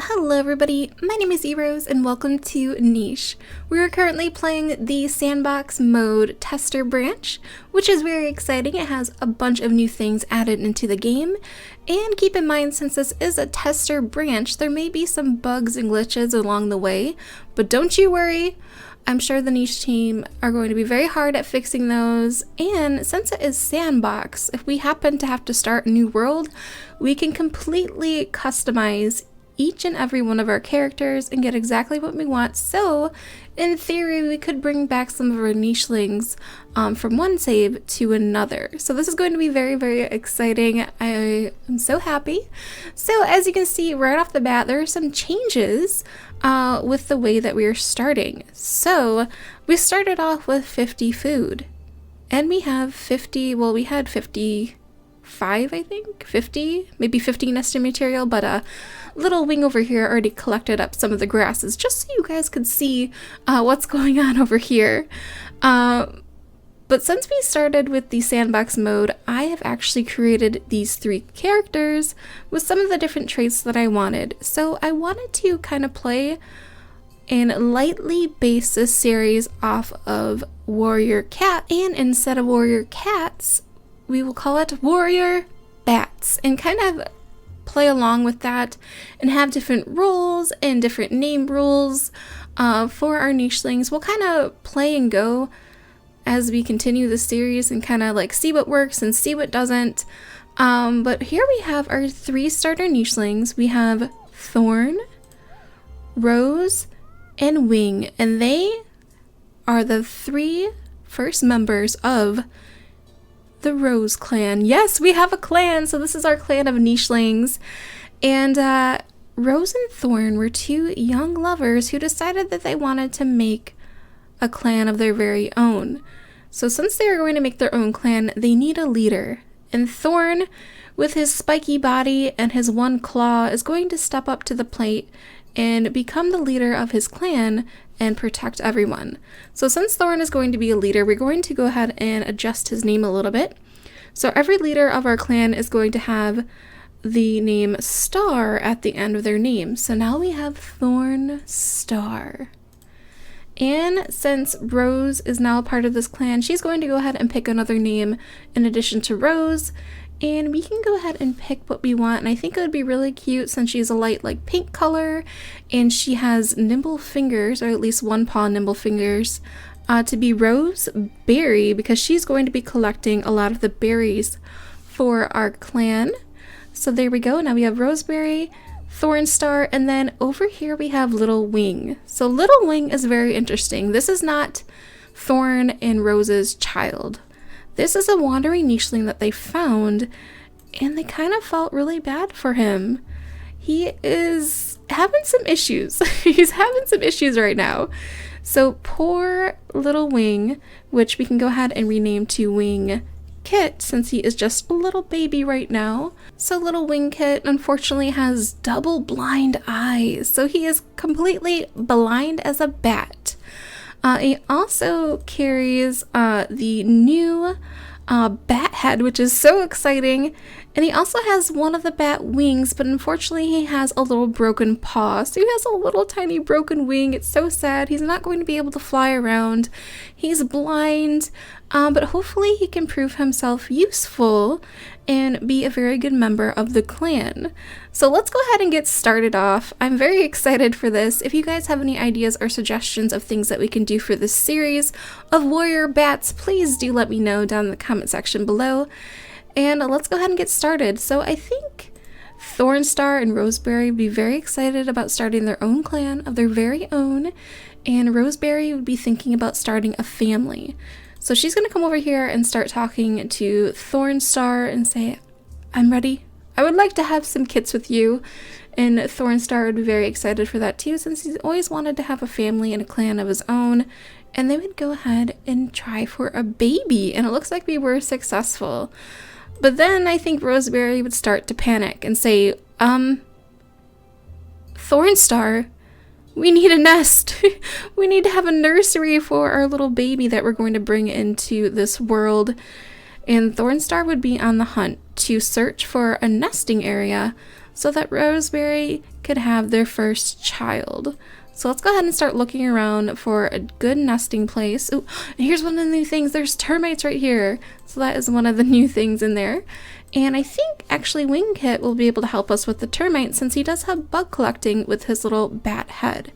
Hello everybody, my name is eRose and welcome to Niche. We are currently playing the sandbox mode tester branch, which is very exciting. It has a bunch of new things added into the game. And keep in mind, since this is a tester branch, there may be some bugs and glitches along the way, but don't you worry. I'm sure the Niche team are going to be very hard at fixing those, and since it is sandbox, if we happen to have to start a new world, we can completely customize each and every one of our characters and get exactly what we want. So in theory, we could bring back some of our nichelings from one save to another. So this is going to be very, very exciting. I am so happy. So as you can see right off the bat, there are some changes with the way that we are starting. So we started off with 50 food, and we have 50, well, we had 55, I think, 50, maybe 50 nesting material, but little wing over here already collected up some of the grasses just so you guys could see what's going on over here. But since we started with the sandbox mode, I have actually created these 3 characters with some of the different traits that I wanted. So I wanted to kind of play and lightly base this series off of warrior cat, and instead of warrior cats, we will call it warrior bats, and kind of play along with that and have different roles and different name rules for our nichelings. We'll kind of play and go as we continue the series and kind of like see what works and see what doesn't. But here we have our 3 starter nichelings. We have Thorn, Rose, and Wing, and they are the 3 first members of the RoseClan. Yes, we have a clan, so this is our clan of nichelings. And Rose and Thorn were 2 young lovers who decided that they wanted to make a clan of their very own. So since they are going to make their own clan, they need a leader. And Thorn, with his spiky body and his 1 claw, is going to step up to the plate and become the leader of his clan and protect everyone. So since Thorn is going to be a leader, we're going to go ahead and adjust his name a little bit. So every leader of our clan is going to have the name Star at the end of their name. So now we have ThornStar. And since Rose is now a part of this clan, she's going to go ahead and pick another name in addition to Rose. And we can go ahead and pick what we want, and I think it would be really cute since she's a light like pink color and she has nimble fingers, or at least 1 paw nimble fingers, to be RoseBerry, because she's going to be collecting a lot of the berries for our clan. So there we go. Now we have RoseBerry, ThornStar, and then over here we have Little Wing. So Little Wing is very interesting. This is not Thorn and Rose's child. This is a wandering nicheling that they found, and they kind of felt really bad for him. He is having some issues. He's having some issues right now. So poor Little Wing, which we can go ahead and rename to Wing Kit since he is just a little baby right now. So Little Wing Kit unfortunately has double blind eyes, so he is completely blind as a bat. He also carries the new bat head, which is so exciting, and he also has one of the bat wings, but unfortunately he has a little broken paw, so he has a little tiny broken wing. It's so sad. He's not going to be able to fly around. He's blind, but hopefully he can prove himself useful and be a very good member of the clan. So let's go ahead and get started off. I'm very excited for this. If you guys have any ideas or suggestions of things that we can do for this series of warrior bats, please do let me know down in the comment section below. And let's go ahead and get started. So I think ThornStar and RoseBerry would be very excited about starting their own clan of their very own, and RoseBerry would be thinking about starting a family. So she's going to come over here and start talking to ThornStar and say, I'm ready. I would like to have some kits with you. And ThornStar would be very excited for that too, since he's always wanted to have a family and a clan of his own. And they would go ahead and try for a baby. And it looks like we were successful. But then I think RoseBerry would start to panic and say, ThornStar, we need a nest. We need to have a nursery for our little baby that we're going to bring into this world. And ThornStar would be on the hunt to search for a nesting area so that RoseBerry could have their first child. So let's go ahead and start looking around for a good nesting place. Oh, and here's one of the new things. There's termites right here. So that is one of the new things in there. And I think actually Wingkit will be able to help us with the termites since he does have bug collecting with his little bat head.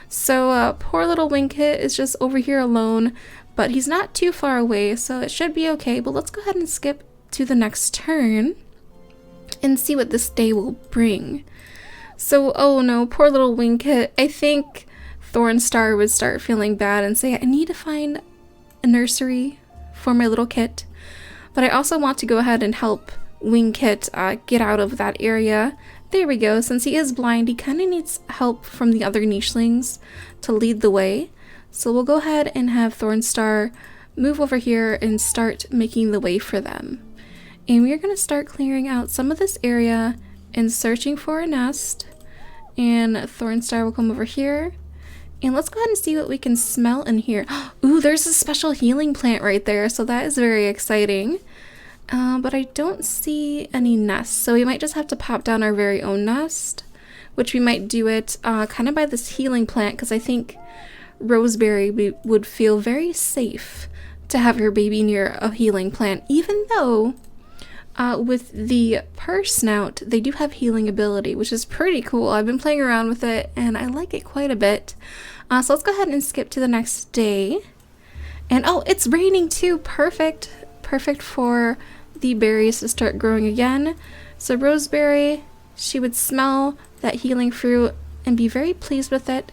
So poor little Wingkit is just over here alone, but he's not too far away, so it should be okay. But let's go ahead and skip to the next turn and see what this day will bring. So, oh no, poor little Wingkit. I think ThornStar would start feeling bad and say, I need to find a nursery for my little kit. But I also want to go ahead and help Wingkit get out of that area. There we go. Since he is blind, he kind of needs help from the other nichelings to lead the way. So we'll go ahead and have ThornStar move over here and start making the way for them. And we're going to start clearing out some of this area and searching for a nest. And ThornStar will come over here. And let's go ahead and see what we can smell in here. Ooh, there's a special healing plant right there, so that is very exciting. But I don't see any nests, so we might just have to pop down our very own nest, which we might do it kind of by this healing plant, because I think RoseBerry would feel very safe to have her baby near a healing plant, even though with the Purr Snout, they do have healing ability, which is pretty cool. I've been playing around with it, and I like it quite a bit. So let's go ahead and skip to the next day. And oh, it's raining too! Perfect! Perfect for the berries to start growing again. So RoseBerry, she would smell that healing fruit and be very pleased with it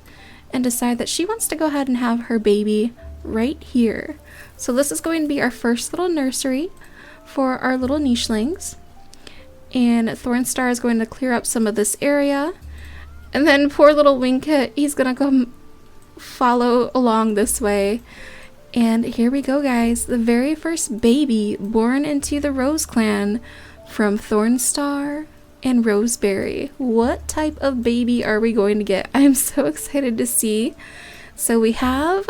and decide that she wants to go ahead and have her baby right here. So this is going to be our first little nursery for our little nichelings. And ThornStar is going to clear up some of this area. And then poor little Wingkit, he's going to come follow along this way. And here we go, guys. The very first baby born into the RoseClan from ThornStar and RoseBerry. What type of baby are we going to get? I'm so excited to see. So we have...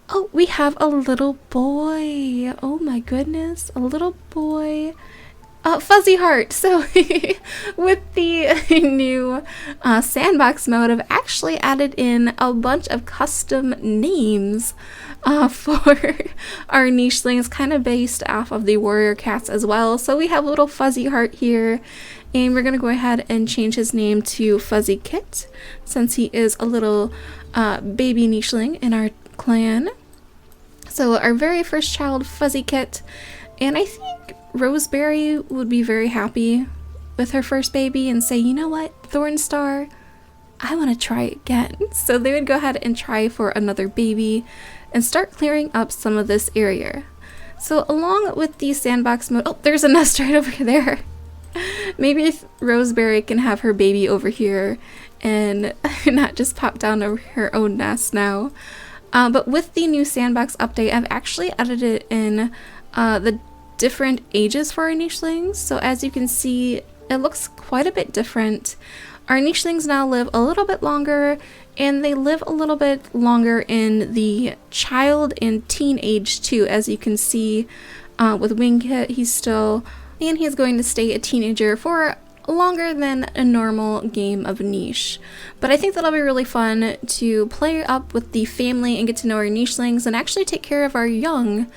Oh, we have a little boy. Oh my goodness. A little boy. Fuzzy Heart. So with the new sandbox mode, I've actually added in a bunch of custom names for our nichelings, kind of based off of the warrior cats as well. So we have little Fuzzy Heart here, and we're going to go ahead and change his name to Fuzzy Kit, since he is a little baby nicheling in our clan. So our very first child, Fuzzy Kit, and I think RoseBerry would be very happy with her first baby and say, you know what, ThornStar, I want to try again. So they would go ahead and try for another baby and start clearing up some of this area. So along with the sandbox mode, oh, there's a nest right over there. Maybe if RoseBerry can have her baby over here and not just pop down over her own nest now. But with the new sandbox update, I've actually edited in the different ages for our nichelings. So as you can see, it looks quite a bit different. Our nichelings now live a little bit longer, and they live a little bit longer in the child and teen age too. As you can see with Wingkit, he's going to stay a teenager for longer than a normal game of niche. But I think that'll be really fun to play up with the family and get to know our nichelings and actually take care of our young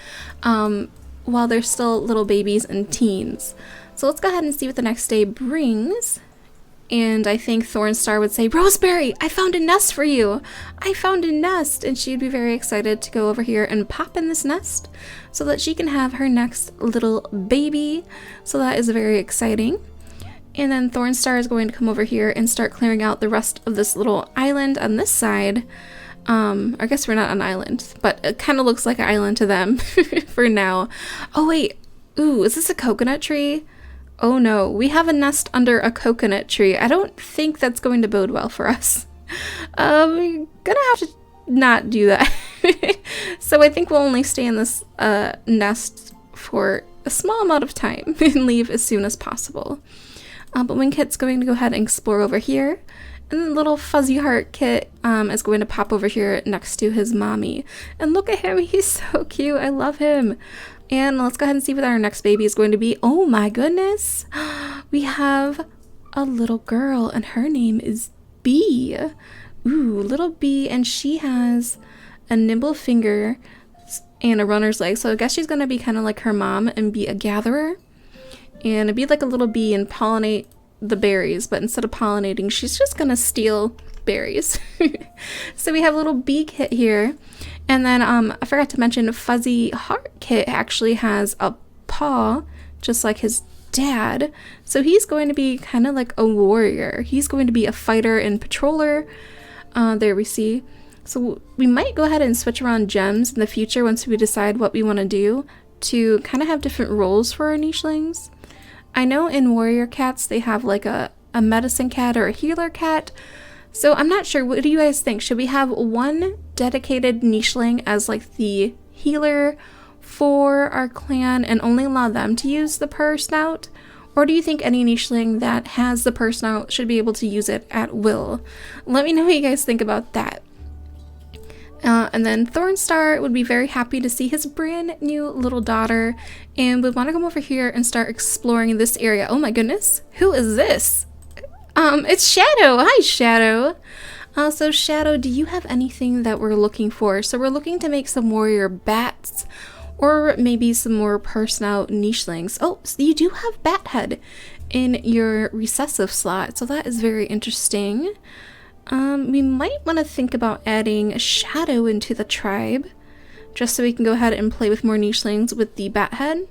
while they're still little babies and teens. So let's go ahead and see what the next day brings. And I think ThornStar would say, RoseBerry, I found a nest for you. I found a nest. And she'd be very excited to go over here and pop in this nest so that she can have her next little baby. So that is very exciting. And then ThornStar is going to come over here and start clearing out the rest of this little island on this side. I guess we're not on an island, but it kind of looks like an island to them for now. Oh wait, ooh, is this a coconut tree? Oh no, we have a nest under a coconut tree. I don't think that's going to bode well for us. We're gonna have to not do that. So I think we'll only stay in this nest for a small amount of time and leave as soon as possible. But Wingkit's going to go ahead and explore over here. And then little Fuzzy Heart Kit is going to pop over here next to his mommy. And look at him, he's so cute, I love him. And let's go ahead and see what our next baby is going to be. Oh my goodness, we have a little girl, and her name is Bee. Ooh, little Bee, and she has a nimble finger and a runner's leg. So I guess she's gonna be kind of like her mom and be a gatherer and be like a little bee and pollinate the berries. But instead of pollinating, she's just gonna steal berries. So we have a little Bee kit here, and then I forgot to mention Fuzzy Heart Kit actually has a paw just like his dad, so he's going to be kind of like a warrior. He's going to be a fighter and patroller. There we see. So we might go ahead and switch around gems in the future once we decide what we want to do to kind of have different roles for our nichelings. I know in warrior cats they have like a medicine cat or a healer cat. So I'm not sure. What do you guys think? Should we have one dedicated nicheling as like the healer for our clan and only allow them to use the Purr Snout? Or do you think any nicheling that has the Purr Snout should be able to use it at will? Let me know what you guys think about that. And then ThornStar would be very happy to see his brand new little daughter and would want to come over here and start exploring this area. Oh my goodness, who is this? It's Shadow. Hi, Shadow. So Shadow, do you have anything that we're looking for? So we're looking to make some warrior bats or maybe some more Purr Snout nichelings. Oh, so you do have bat head in your recessive slot, so that is very interesting. We might want to think about adding Shadow into the tribe, just so we can go ahead and play with more nichelings with the bat head.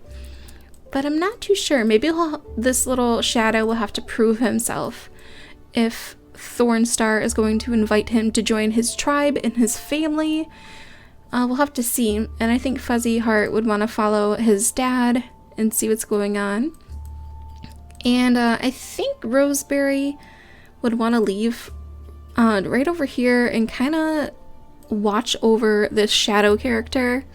But I'm not too sure. Maybe this little Shadow will have to prove himself if ThornStar is going to invite him to join his tribe and his family. We'll have to see. And I think Fuzzy Heart would want to follow his dad and see what's going on. And I think RoseBerry would want to leave right over here and kind of watch over this Shadow character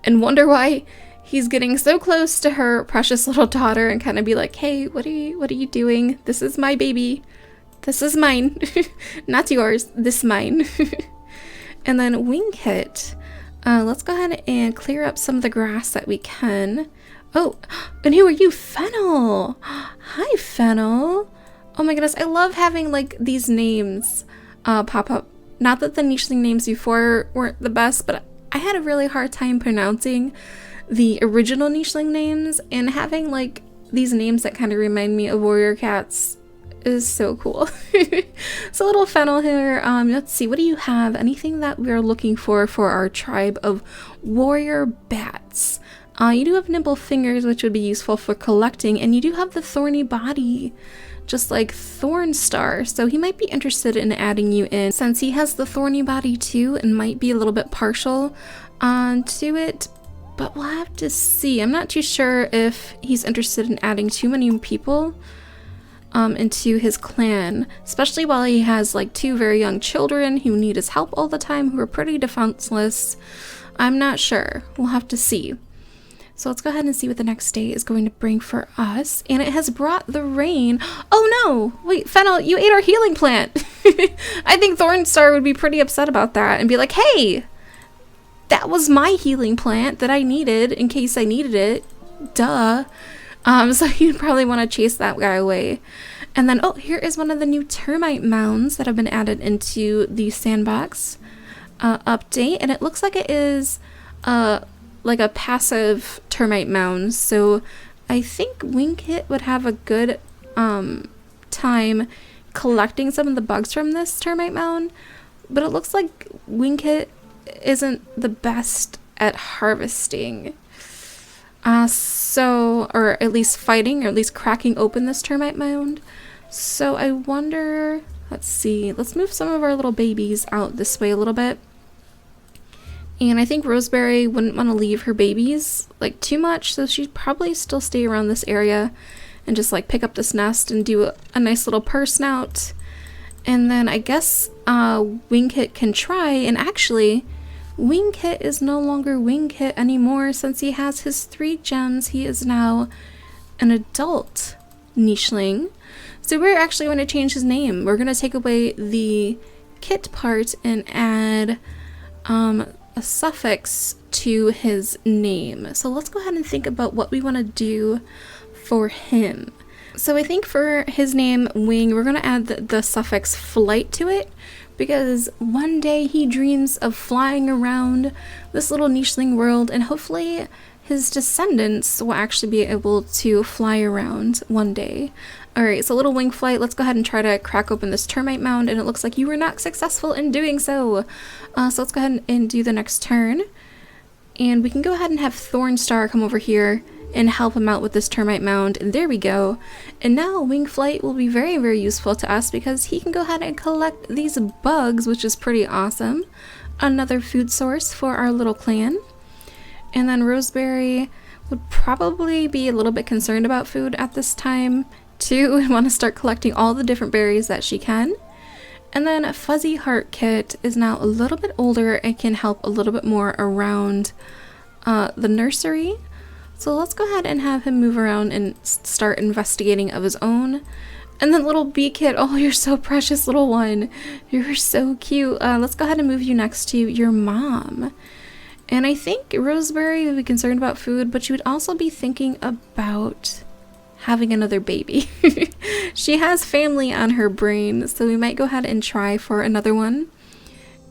and wonder why he's getting so close to her precious little daughter and kind of be like, hey, what are you doing? This is my baby. This is mine. Not yours. This is mine. And then WingKit. Let's go ahead and clear up some of the grass that we can. Oh, and who are you? Fennel. Hi, Fennel. Oh my goodness, I love having like these names pop up. Not that the nicheling names before weren't the best, but I had a really hard time pronouncing the original nicheling names, and having like these names that kind of remind me of warrior cats is so cool. So little Fennel here, let's see, what do you have? Anything that we're looking for our tribe of warrior bats? You do have nimble fingers, which would be useful for collecting, and you do have the thorny body, just like ThornStar, so he might be interested in adding you in since he has the thorny body too and might be a little bit partial to it, but we'll have to see. I'm not too sure if he's interested in adding too many people into his clan, especially while he has like two very young children who need his help all the time, who are pretty defenseless. I'm not sure. We'll have to see. So let's go ahead and see what the next day is going to bring for us. And it has brought the rain. Oh no! Wait, Fennel, you ate our healing plant! I think ThornStar would be pretty upset about that and be like, hey! That was my healing plant that I needed in case I needed it. Duh. So you'd probably want to chase that guy away. And then, oh, here is one of the new termite mounds that have been added into the sandbox update. And it looks like it is like a passive termite mound. So I think WingKit would have a good time collecting some of the bugs from this termite mound. But it looks like WingKit isn't the best at harvesting. Or at least fighting, or at least cracking open this termite mound. So I wonder, let's see, let's move some of our little babies out this way a little bit. And I think RoseBerry wouldn't want to leave her babies like too much, so she'd probably still stay around this area and just like pick up this nest and do a nice little Purr Snout. And then I guess WingKit can try, and actually WingKit is no longer WingKit anymore since he has his 3 gems. He is now an adult nicheling. So we're actually going to change his name. We're going to take away the kit part and add a suffix to his name. So let's go ahead and think about what we want to do for him. So I think for his name, Wing, we're going to add the suffix flight to it, because one day he dreams of flying around this little nicheling world, and hopefully his descendants will actually be able to fly around one day. Alright, so little wing flight, let's go ahead and try to crack open this termite mound, and it looks like you were not successful in doing so. So let's go ahead and do the next turn. And we can go ahead and have ThornStar come over here and help him out with this termite mound, and there we go. And now wing flight will be very, very useful to us because he can go ahead and collect these bugs, which is pretty awesome. Another food source for our little clan. And then RoseBerry would probably be a little bit concerned about food at this time too, and want to start collecting all the different berries that she can. And then Fuzzy Heart Kit is now a little bit older and can help a little bit more around the nursery. So let's go ahead and have him move around and start investigating of his own. And then little Bee Kit, oh, you're so precious, little one. You're so cute. Let's go ahead and move you next to your mom. And I think RoseBerry would be concerned about food, but she would also be thinking about having another baby. She has family on her brain, so we might go ahead and try for another one.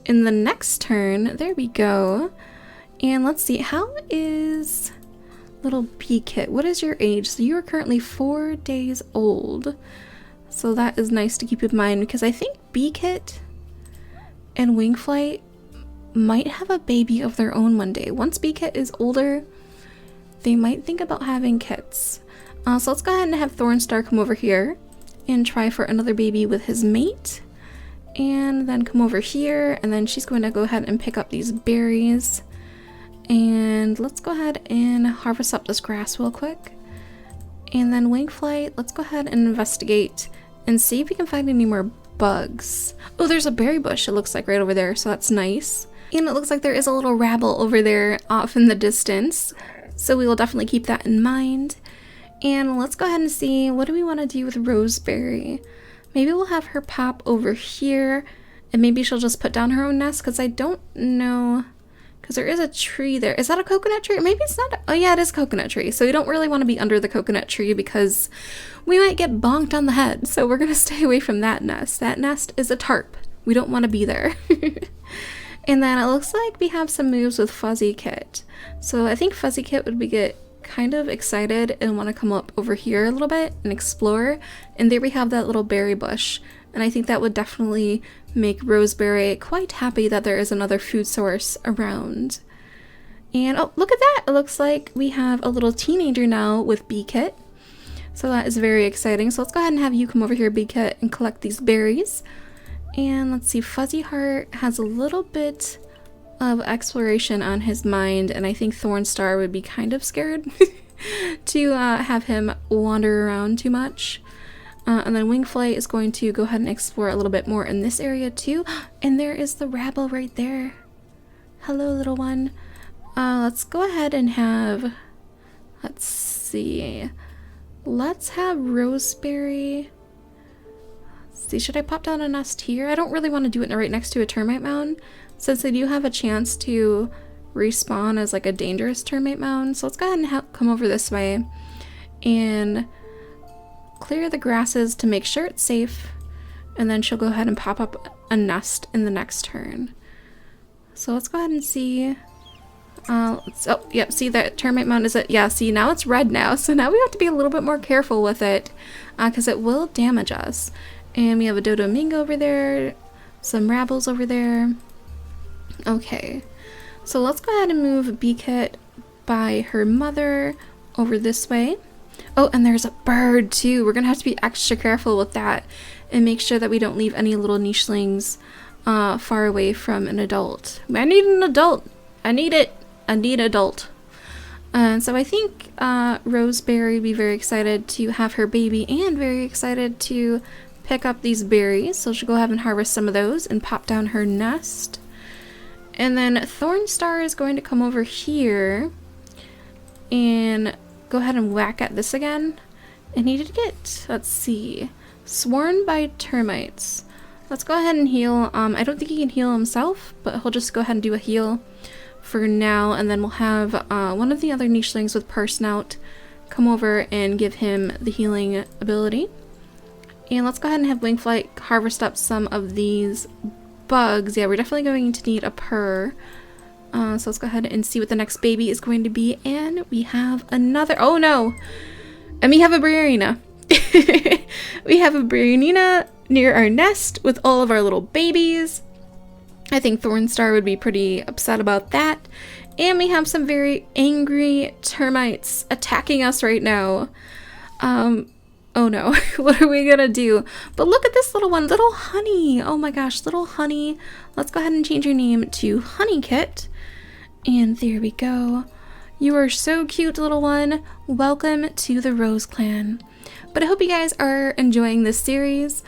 In the next turn, there we go. And let's see, how is little Bee Kit? What is your age? So you are currently 4 days old. So that is nice to keep in mind, because I think Bee Kit and Wingflight might have a baby of their own one day. Once Bee Kit is older, they might think about having kits. So let's go ahead and have ThornStar come over here and try for another baby with his mate. And then come over here, and then she's going to go ahead and pick up these berries. And let's go ahead and harvest up this grass real quick. And then Wingflight, let's go ahead and investigate and see if we can find any more bugs. Oh, there's a berry bush, it looks like, right over there, so that's nice. And it looks like there is a little rabble over there off in the distance, so we will definitely keep that in mind. And let's go ahead and see, what do we want to do with RoseBerry? Maybe we'll have her pop over here, and maybe she'll just put down her own nest, because I don't know, because there is a tree there. Is that a coconut tree? Maybe it's not. Oh yeah, it is a coconut tree. So we don't really want to be under the coconut tree because we might get bonked on the head. So we're going to stay away from that nest. That nest is a tarp. We don't want to be there. And then it looks like we have some moves with Fuzzy Kit. So I think Fuzzy Kit would get kind of excited and want to come up over here a little bit and explore. And there we have that little berry bush. And I think that would definitely make RoseBerry quite happy that there is another food source around. And oh, look at that! It looks like we have a little teenager now with Bee Kit. So that is very exciting. So let's go ahead and have you come over here, Bee Kit, and collect these berries. And let's see, Fuzzy Heart has a little bit of exploration on his mind, and I think ThornStar would be kind of scared to have him wander around too much. And then Wingflight is going to go ahead and explore a little bit more in this area too. And there is the rabble right there. Hello, little one. Let's go ahead and have, let's see. Let's have RoseBerry. Let's see, should I pop down a nest here? I don't really want to do it right next to a termite mound, since they do have a chance to respawn as like a dangerous termite mound. So let's go ahead and come over this way and clear the grasses to make sure it's safe, and then she'll go ahead and pop up a nest in the next turn. So let's go ahead and see. Oh, yep, see that termite mound is it? Yeah, see, now it's red now, so now we have to be a little bit more careful with it, because it will damage us. And we have a Dodomingo over there, some rabbles over there. Okay, so let's go ahead and move Bee Kit by her mother over this way. Oh, and there's a bird too. We're gonna have to be extra careful with that and make sure that we don't leave any little nichelings far away from an adult. I need an adult. I need it. I need adult. And so I think RoseBerry would be very excited to have her baby and very excited to pick up these berries. So she'll go ahead and harvest some of those and pop down her nest. And then ThornStar is going to come over here and go ahead and whack at this again. And he did get, let's see, swarmed by termites. Let's go ahead and heal. I don't think he can heal himself, but he'll just go ahead and do a heal for now, and then we'll have one of the other nichelings with Purr Snout come over and give him the healing ability. And let's go ahead and have WingFlight harvest up some of these bugs. Yeah, we're definitely going to need a purr. So let's go ahead and see what the next baby is going to be. And we have another, oh no! And we have a Briarina. We have a Briarina near our nest with all of our little babies. I think ThornStar would be pretty upset about that. And we have some very angry termites attacking us right now. Oh no, what are we gonna do? But look at this little one, little Honey. Oh my gosh, little Honey. Let's go ahead and change your name to Honeykit. And there we go. You are so cute, little one. Welcome to the RoseClan. But I hope you guys are enjoying this series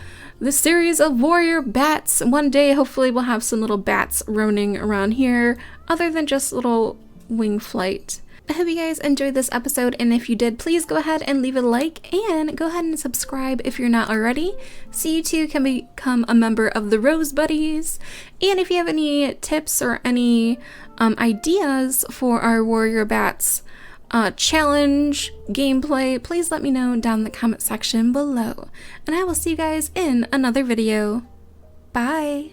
of warrior bats. One day, hopefully, we'll have some little bats roaming around here, other than just little WingFlight. I hope you guys enjoyed this episode, and if you did, please go ahead and leave a like, and go ahead and subscribe if you're not already, so you too can become a member of the Rose Buddies. And if you have any tips or any ideas for our warrior bats challenge gameplay, please let me know down in the comment section below. And I will see you guys in another video. Bye!